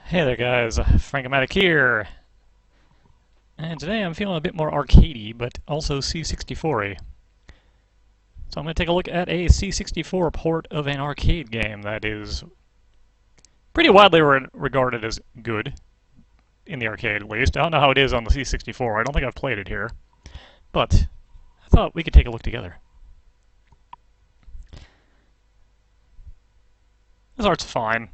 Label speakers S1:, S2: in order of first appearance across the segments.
S1: Hey there guys, Frankomatic here, and today I'm feeling a bit more arcadey, but also C64-y. So I'm going to take a look at a C64 port of an arcade game that is pretty widely regarded as good, in the arcade at least. I don't know how it is on the C64, I don't think I've played it here, but I thought we could take a look together. This art's fine.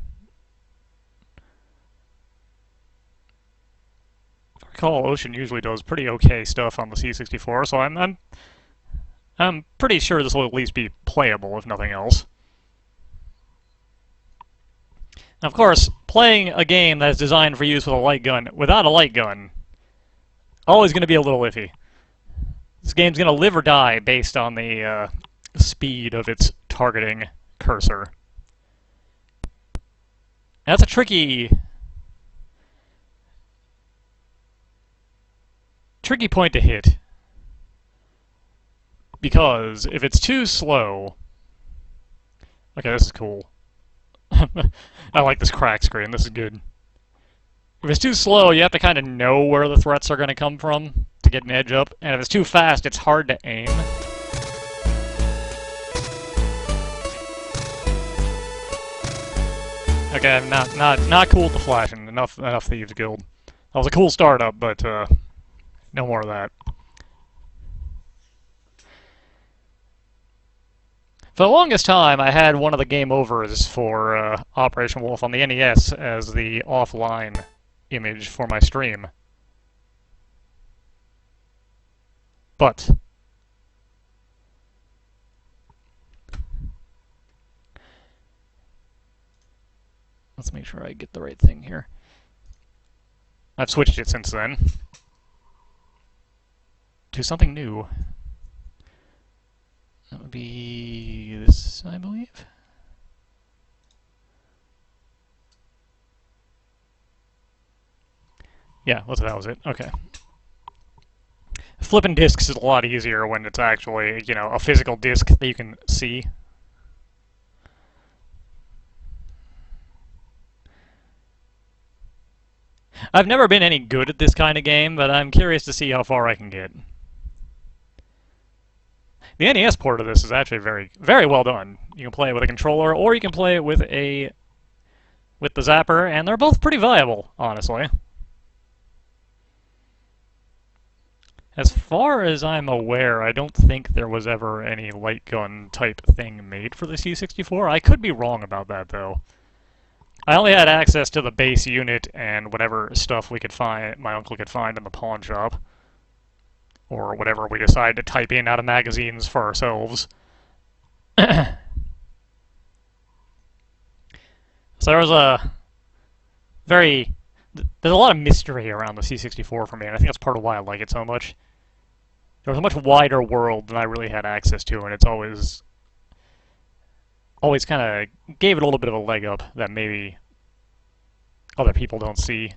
S1: I recall Ocean usually does pretty okay stuff on the C64, so I'm pretty sure this will at least be playable, if nothing else. Now, of course, playing a game that's designed for use with a light gun without a light gun, always going to be a little iffy. This game's going to live or die based on the speed of its targeting cursor. Now, that's a tricky point to hit, because if it's too slow... Okay, this is cool. I like this crack screen, this is good. If it's too slow, you have to kind of know where the threats are going to come from to get an edge up, and if it's too fast, it's hard to aim. Okay, I'm not cool with the flashing. Enough Thieves Guild. That was a cool startup, but no more of that. For the longest time, I had one of the game overs for Operation Wolf on the NES as the offline image for my stream. But let's make sure I get the right thing here. I've switched it since then to something new. That would be this, I believe. Yeah, that was it. Okay. Flipping discs is a lot easier when it's actually, you know, a physical disc that you can see. I've never been any good at this kind of game, but I'm curious to see how far I can get. The NES port of this is actually very, very well done. You can play it with a controller, or you can play it with the zapper, and they're both pretty viable, honestly. As far as I'm aware, I don't think there was ever any light gun type thing made for the C64. I could be wrong about that, though. I only had access to the base unit and whatever stuff we could find, my uncle could find in the pawn shop. Or whatever we decided to type in out of magazines for ourselves. So there was there's a lot of mystery around the C64 for me, and I think that's part of why I like it so much. There was a much wider world than I really had access to, and it's always kind of gave it a little bit of a leg up that maybe other people don't see,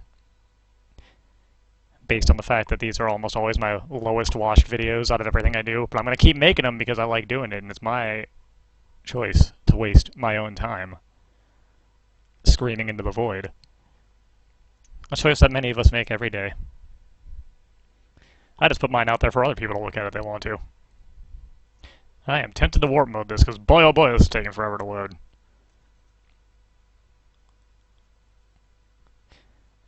S1: based on the fact that these are almost always my lowest watched videos out of everything I do. But I'm going to keep making them because I like doing it, and it's my choice to waste my own time screaming into the void. A choice that many of us make every day. I just put mine out there for other people to look at if they want to. I am tempted to warp mode this, because boy oh boy, this is taking forever to load.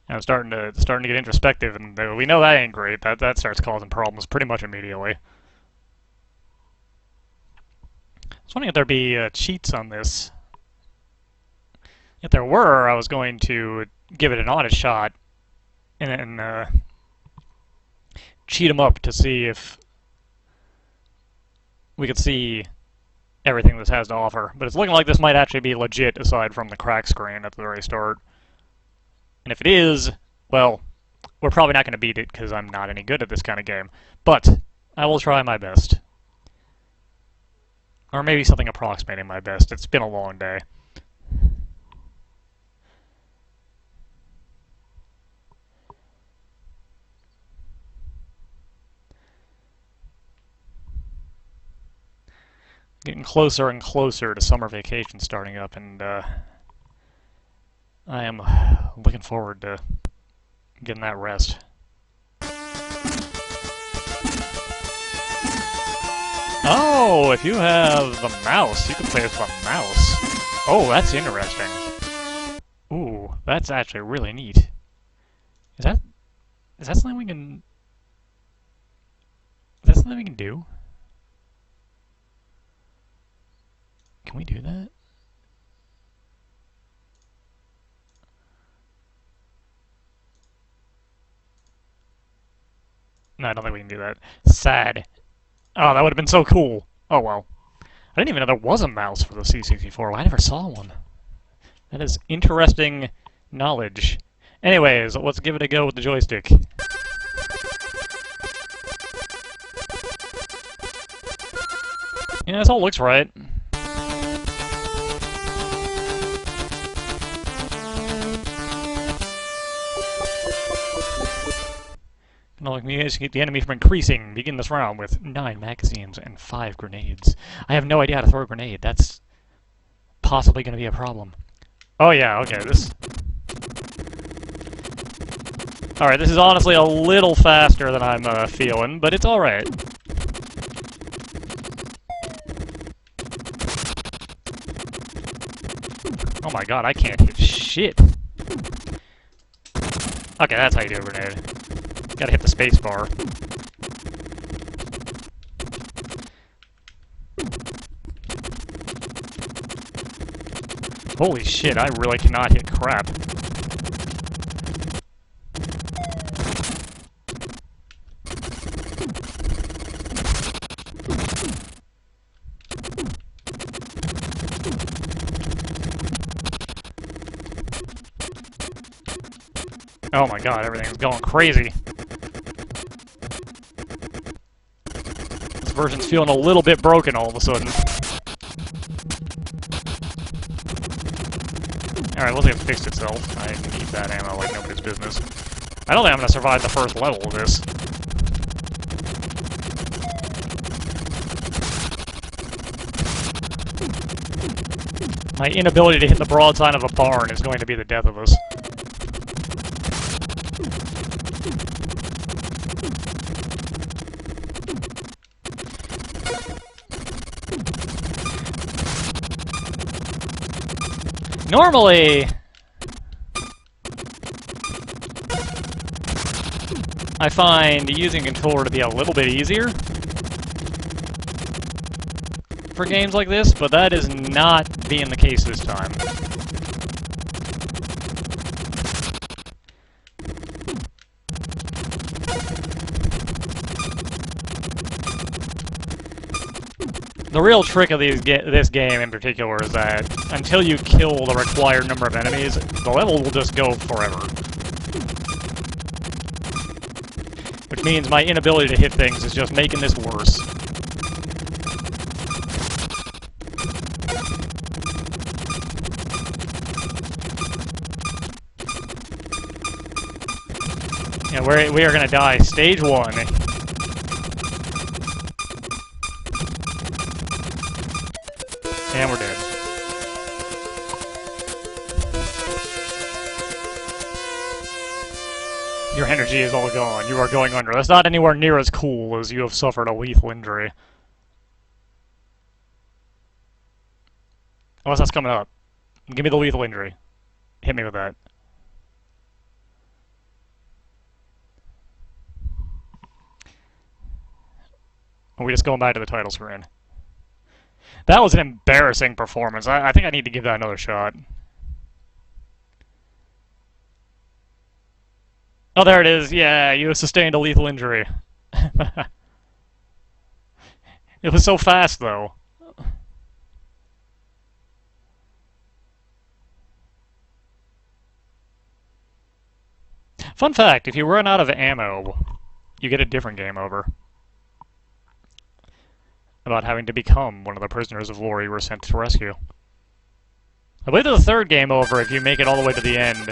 S1: And I'm starting to get introspective, and we know that ain't great. That starts causing problems pretty much immediately. I was wondering if there'd be cheats on this. If there were, I was going to give it an honest shot, and then cheat them up to see if we could see everything this has to offer. But it's looking like this might actually be legit, aside from the crack screen at the very start. And if it is, well, we're probably not going to beat it because I'm not any good at this kind of game. But I will try my best. Or maybe something approximating my best. It's been a long day. Getting closer and closer to summer vacation starting up, and I am looking forward to getting that rest. Oh, if you have the mouse, you can play with the mouse. Oh, that's interesting. Ooh, that's actually really neat. Is that something we can... Is that something we can do? Can we do that? No, I don't think we can do that. Sad. Oh, that would have been so cool. Oh, well. I didn't even know there was a mouse for the C64. I never saw one. That is interesting knowledge. Anyways, let's give it a go with the joystick. Yeah, this all looks right. Communicate to keep the enemy from increasing. Begin this round with 9 magazines and 5 grenades. I have no idea how to throw a grenade. That's possibly going to be a problem. Oh yeah, okay, this... Alright, this is honestly a little faster than I'm feeling, but it's alright. Oh my god, I can't hit shit. Okay, that's how you do a grenade. Gotta hit the space bar. Holy shit, I really cannot hit crap. Oh my god, everything's going crazy. This version's feeling a little bit broken all of a sudden. Alright, looks like it fixed itself. I need that ammo like nobody's business. I don't think I'm gonna survive the first level of this. My inability to hit the broadside of a barn is going to be the death of us. Normally, I find using controller to be a little bit easier for games like this, but that is not being the case this time. The real trick of this game in particular is that until you kill the required number of enemies, the level will just go forever. Which means my inability to hit things is just making this worse. Yeah, we are gonna die. Stage 1. And we're dead. Your energy is all gone. You are going under. That's not anywhere near as cool as you have suffered a lethal injury. Unless that's coming up. Give me the lethal injury. Hit me with that. Are we just going back to the title screen? That was an embarrassing performance. I think I need to give that another shot. Oh, there it is. Yeah, you sustained a lethal injury. It was so fast, though. Fun fact, if you run out of ammo, you get a different game over. About having to become one of the prisoners of war you were sent to rescue. I believe there's a third game over if you make it all the way to the end.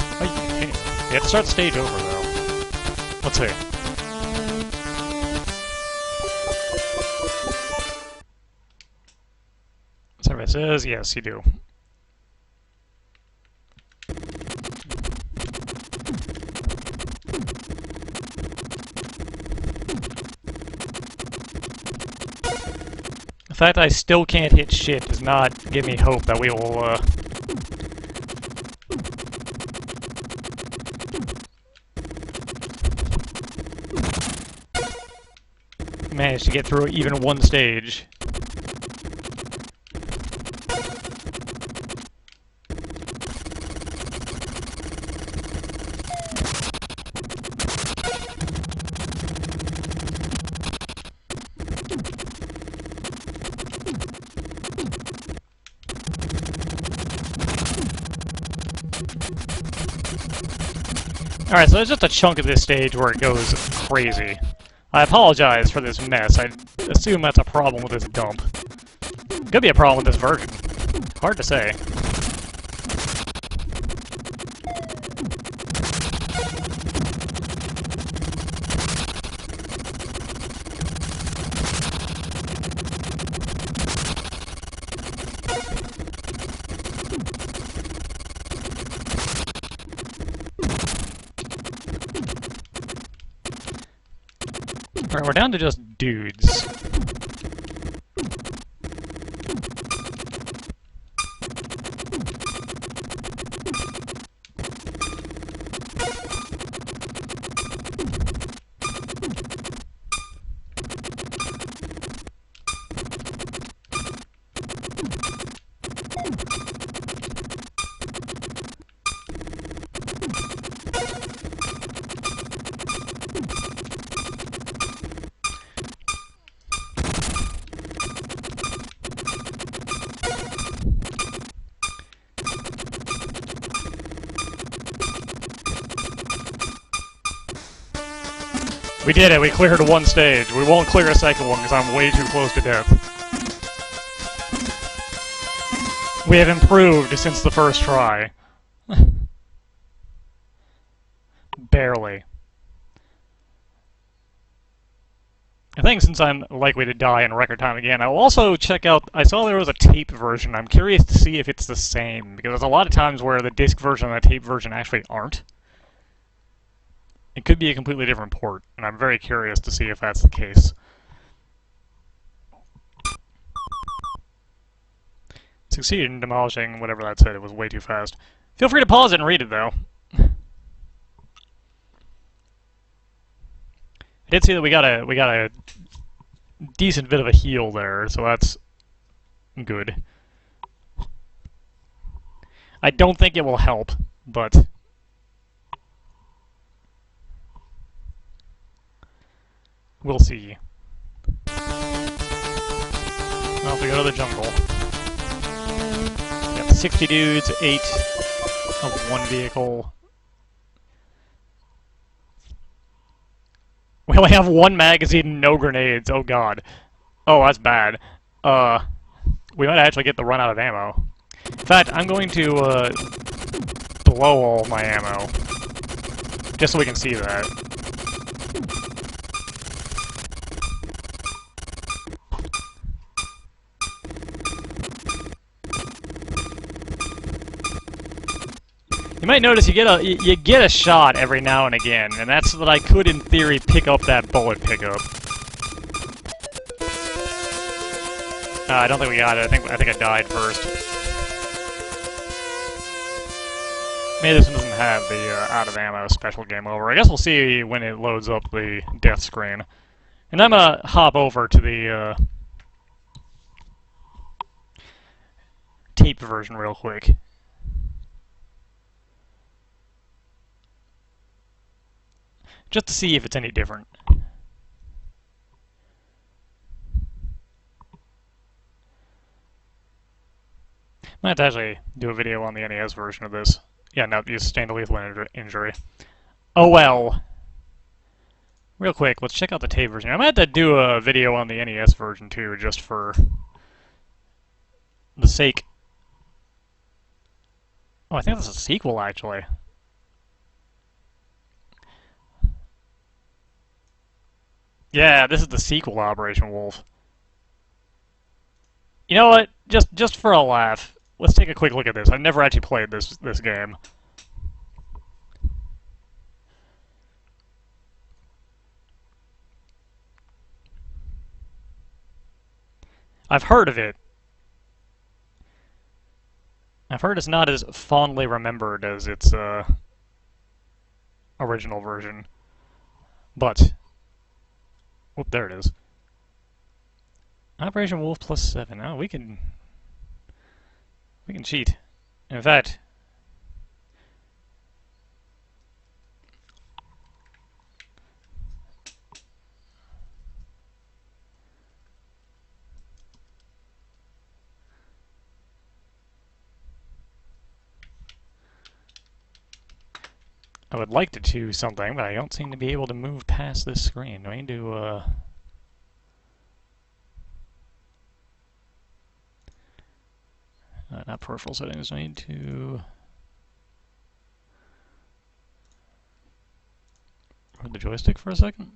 S1: Oh, you have to start the stage over, though. Let's see. Survey says, yes, you do. fact that I still can't hit shit does not give me hope that we will, manage to get through even one stage. Alright, so there's just a chunk of this stage where it goes crazy. I apologize for this mess. I assume that's a problem with this dump. Could be a problem with this version. Hard to say. Alright, we're down to just dudes. We did it, we cleared one stage. We won't clear a second one because I'm way too close to death. We have improved since the first try. Barely. I think since I'm likely to die in record time again, I will also check out... I saw there was a tape version. I'm curious to see if it's the same, because there's a lot of times where the disc version and the tape version actually aren't. It could be a completely different port, and I'm very curious to see if that's the case. Succeeded in demolishing whatever that said. It was way too fast. Feel free to pause it and read it, though. I did see that we got a decent bit of a heal there, so that's good. I don't think it will help, but we'll see. Well, if we go to the jungle. Got 60 dudes, 8 of one vehicle. We only have one magazine and no grenades, oh god. Oh, that's bad. We might actually get the run out of ammo. In fact, I'm going to, blow all my ammo. Just so we can see that. You might notice you get a shot every now and again, and that's so that I could, in theory, pick up that bullet pickup. I don't think we got it. I think I died first. Maybe this one doesn't have the out of ammo special game over. I guess we'll see when it loads up the death screen. And I'm gonna hop over to the tape version real quick. Just to see if it's any different. Might have to actually do a video on the NES version of this. Yeah, no, you sustained a lethal injury. Oh well. Real quick, let's check out the tape version. I might have to do a video on the NES version too, just for the sake. Oh, I think that's a sequel, actually. Yeah, this is the sequel, Operation Wolf. You know what? Just for a laugh, let's take a quick look at this. I've never actually played this game. I've heard of it. I've heard it's not as fondly remembered as its original version. But, whoop, there it is. Operation Wolf +7. Oh, we can cheat. In fact, I would like to choose something, but I don't seem to be able to move past this screen. Do I need to, not peripheral settings. I need to... Hold the joystick for a second.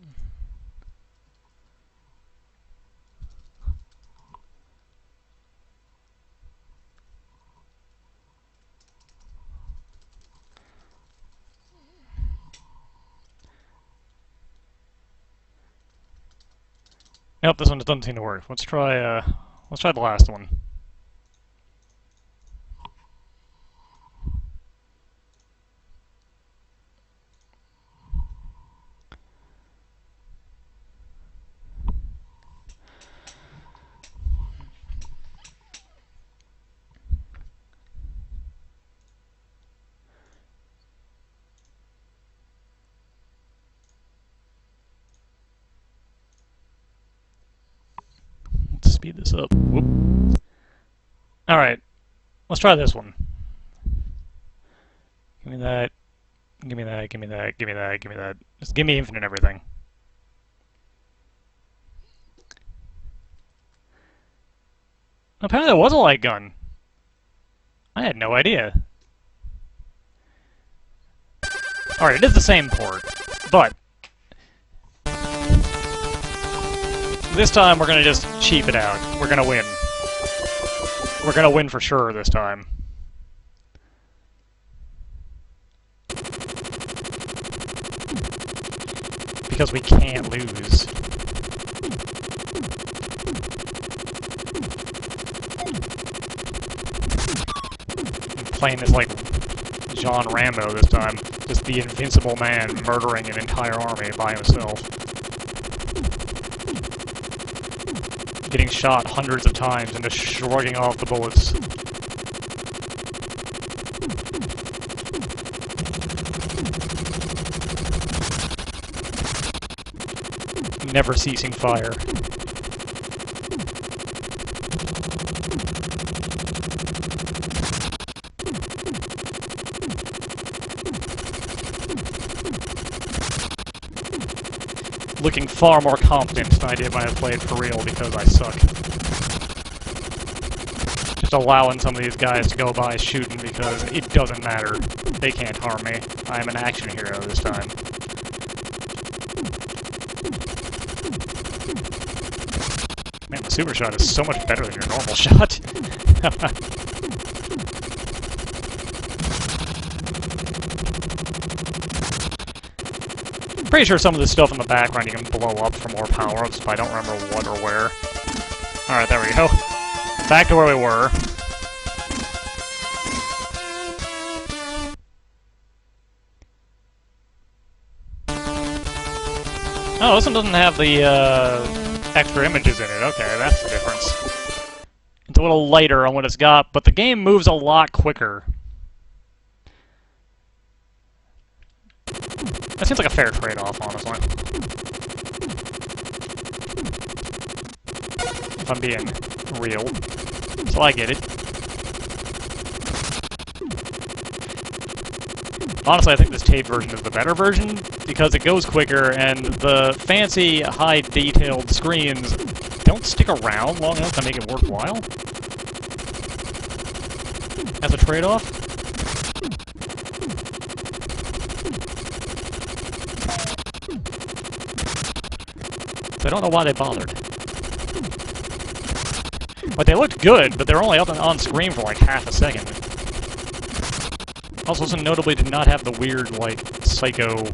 S1: Nope, this one doesn't seem to work. Let's try the last one. Speed this up. Whoop. Alright, let's try this one. Give me that. Give me that, give me that, give me that, give me that. Just give me infinite everything. Apparently that was a light gun. I had no idea. Alright, it is the same port, but this time we're gonna just cheap it out. We're gonna win. We're gonna win for sure this time. Because we can't lose. I'm playing this like John Rambo this time. Just the invincible man murdering an entire army by himself. Getting shot hundreds of times and just shrugging off the bullets. Never ceasing fire. Looking far more confident than I did when I played for real because I suck. Just allowing some of these guys to go by shooting because it doesn't matter. They can't harm me. I am an action hero this time. Man, the super shot is so much better than your normal shot. Pretty sure some of the stuff in the background you can blow up for more power-ups, but I don't remember what or where. Alright, there we go. Back to where we were. Oh, this one doesn't have the extra images in it. Okay, that's the difference. It's a little lighter on what it's got, but the game moves a lot quicker. That seems like a fair trade-off, honestly. If I'm being real. So I get it. Honestly, I think this tape version is the better version, because it goes quicker, and the fancy, high-detailed screens don't stick around long enough to make it worthwhile. As a trade-off. So I don't know why they bothered. But they looked good, but they're only up on screen for like half a second. Also, some notably did not have the weird, like, psycho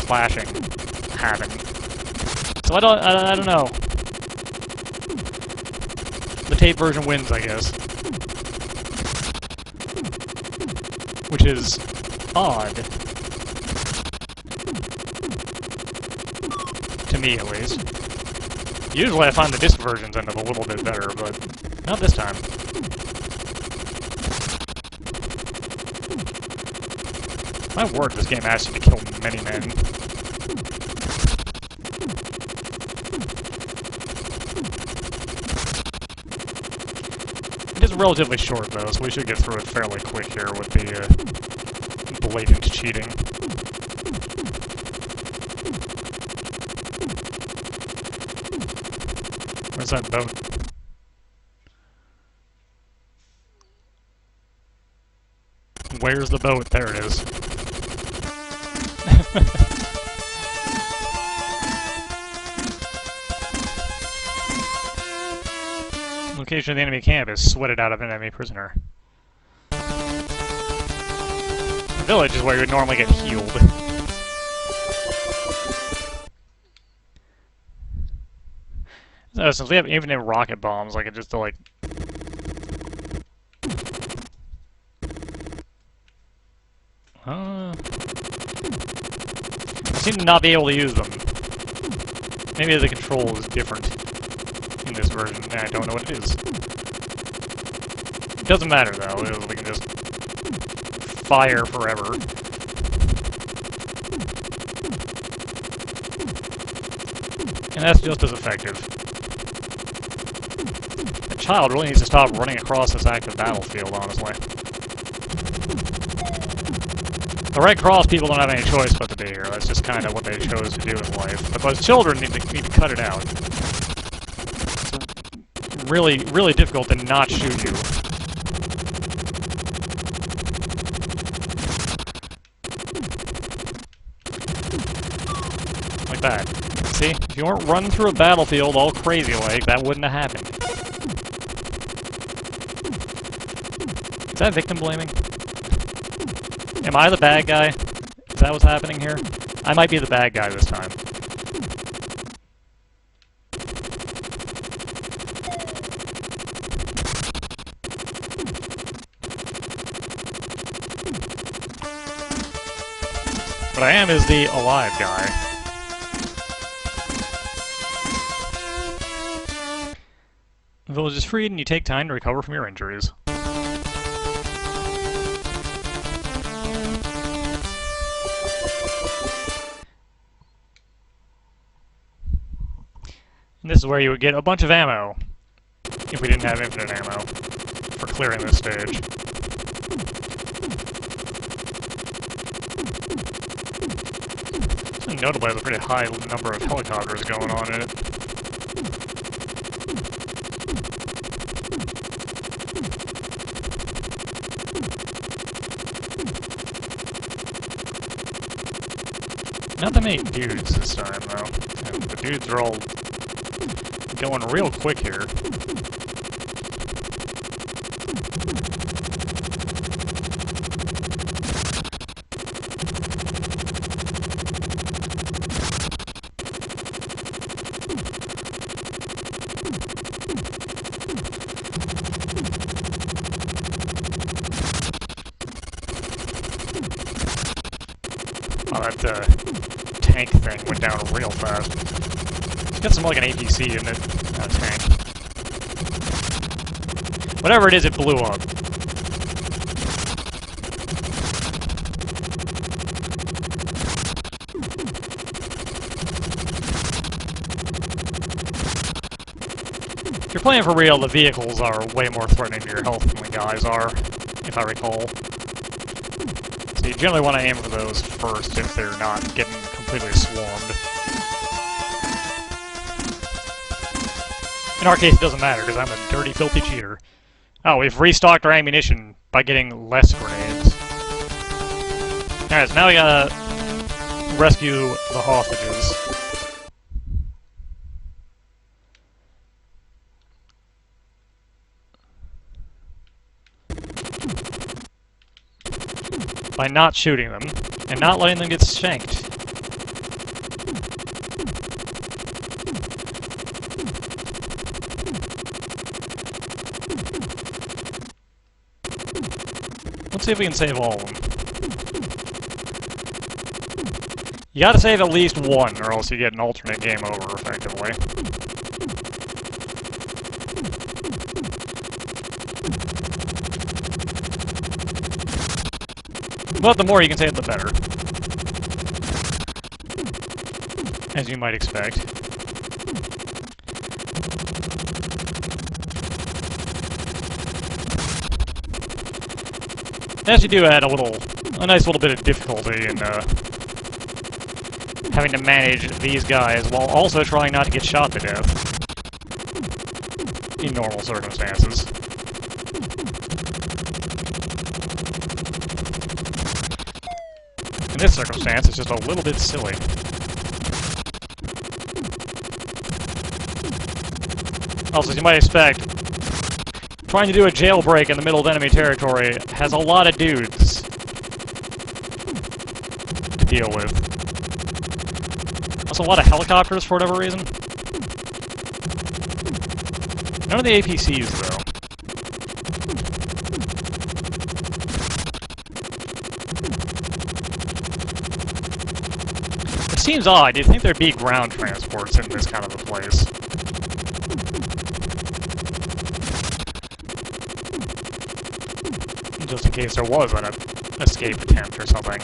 S1: flashing happening. So I don't know. the tape version wins, I guess. Which is odd. To me, at least. Usually I find the disc versions end up a little bit better, but not this time. My word, this game asks you to kill many men. It is relatively short, though, so we should get through it fairly quick here with the blatant cheating. Where's that boat? Where's the boat? There it is. Location of the enemy camp is sweated out of an enemy prisoner. The village is where you would normally get healed. So since we have infinite rocket bombs, I could just like... I seem to not be able to use them. Maybe the control is different in this version. I don't know what it is. It doesn't matter though, we can just fire forever. And that's just as effective. The child really needs to stop running across this active battlefield, honestly. The Red Cross people don't have any choice but to be here. That's just kind of what they chose to do in life. But those children need to cut it out. It's really, really difficult to not shoot you. Like that. See? If you weren't running through a battlefield all crazy like, that wouldn't have happened. Is that victim blaming? Am I the bad guy? Is that what's happening here? I might be the bad guy this time. What I am is the alive guy. The village is freed and you take time to recover from your injuries. And this is where you would get a bunch of ammo, if we didn't have infinite ammo, for clearing this stage. And notably, there's a pretty high number of helicopters going on in it. Not that many dudes this time, though. And the dudes are all going real quick here. Oh, that tank thing went down real fast. It's got some like an APC in it. Not a tank. Whatever it is, it blew up. If you're playing for real, the vehicles are way more threatening to your health than the guys are, if I recall. So you generally want to aim for those first if they're not getting completely swarmed. In our case, it doesn't matter, because I'm a dirty, filthy cheater. Oh, we've restocked our ammunition by getting less grenades. Alright, so now we gotta rescue the hostages. By not shooting them, and not letting them get shanked. Let's see if we can save all of them. You gotta save at least one, or else you get an alternate game over, effectively. But the more you can save, the better. As you might expect. They actually do add a nice little bit of difficulty in, having to manage these guys while also trying not to get shot to death. In normal circumstances. In this circumstance, it's just a little bit silly. Also, as you might expect, trying to do a jailbreak in the middle of enemy territory has a lot of dudes to deal with. Also, a lot of helicopters for whatever reason. None of the APCs, though. It seems odd. You'd think there'd be ground transports in this kind of a place. Just in case there was an escape attempt or something.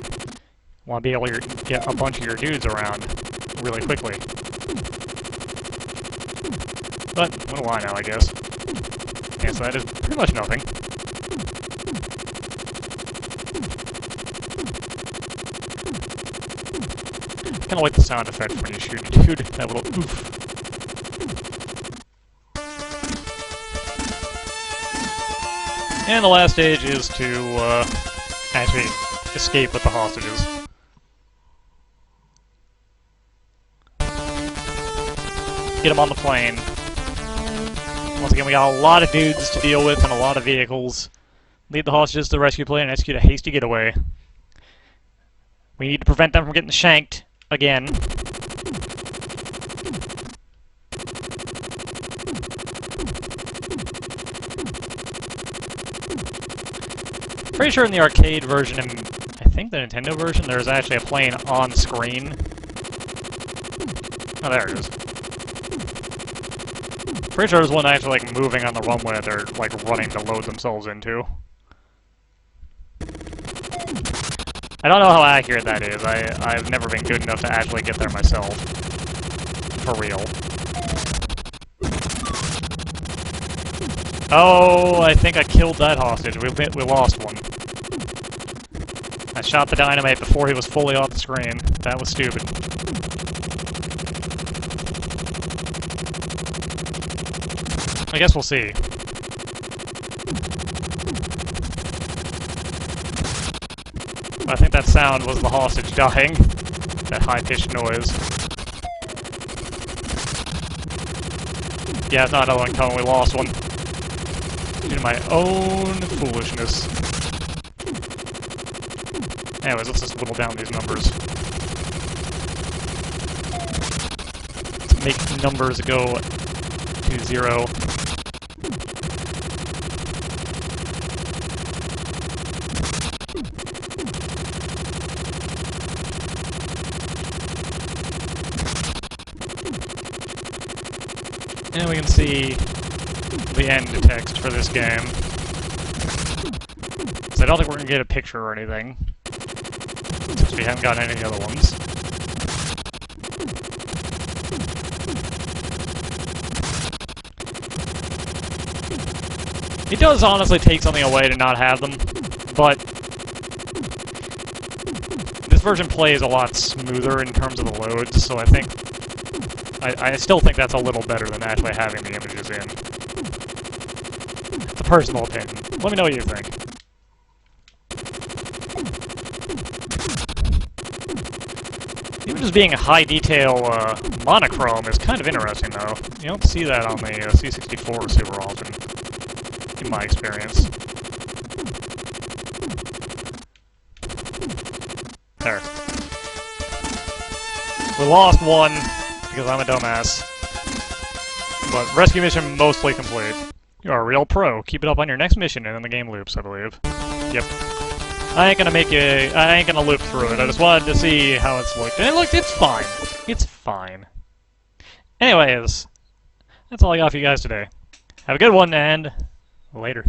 S1: Want to be able to get a bunch of your dudes around really quickly. But, what do I know, I guess. Yeah, so that is pretty much nothing. I kinda like the sound effect when you shoot a dude, that little oof. And the last stage is to, actually escape with the hostages. Get them on the plane. Once again, we got a lot of dudes to deal with and a lot of vehicles. Lead the hostages to the rescue plane and execute a hasty getaway. We need to prevent them from getting shanked again. Pretty sure in the arcade version, and I think the Nintendo version, there's actually a plane on screen. Oh, there it is. Pretty sure there's one actually, like, moving on the runway that they're, like, running to load themselves into. I don't know how accurate that is. I've never been good enough to actually get there myself. For real. Oh, I think I killed that hostage. We lost one. I shot the dynamite before he was fully off the screen. That was stupid. I guess we'll see. I think that sound was the hostage dying. That high-pitched noise. Yeah, it's not another one coming. We lost one. Due to my own foolishness. Anyways, let's just whittle down these numbers. Let's make numbers go to 0. And we can see the end text for this game. So I don't think we're going to get a picture or anything, since we haven't gotten any other ones. It does honestly take something away to not have them, but this version plays a lot smoother in terms of the loads, so I think I still think that's a little better than actually having the images in. It's a personal opinion. Let me know what you think. Even just being a high detail monochrome is kind of interesting, though. You don't see that on the C64 super often, in my experience. There. We lost one, because I'm a dumbass. But rescue mission mostly complete. You're a real pro. Keep it up on your next mission, and then the game loops, I believe. Yep. I ain't gonna loop through it. I just wanted to see how it's looked. And it's fine. It's fine. Anyways, that's all I got for you guys today. Have a good one, and later.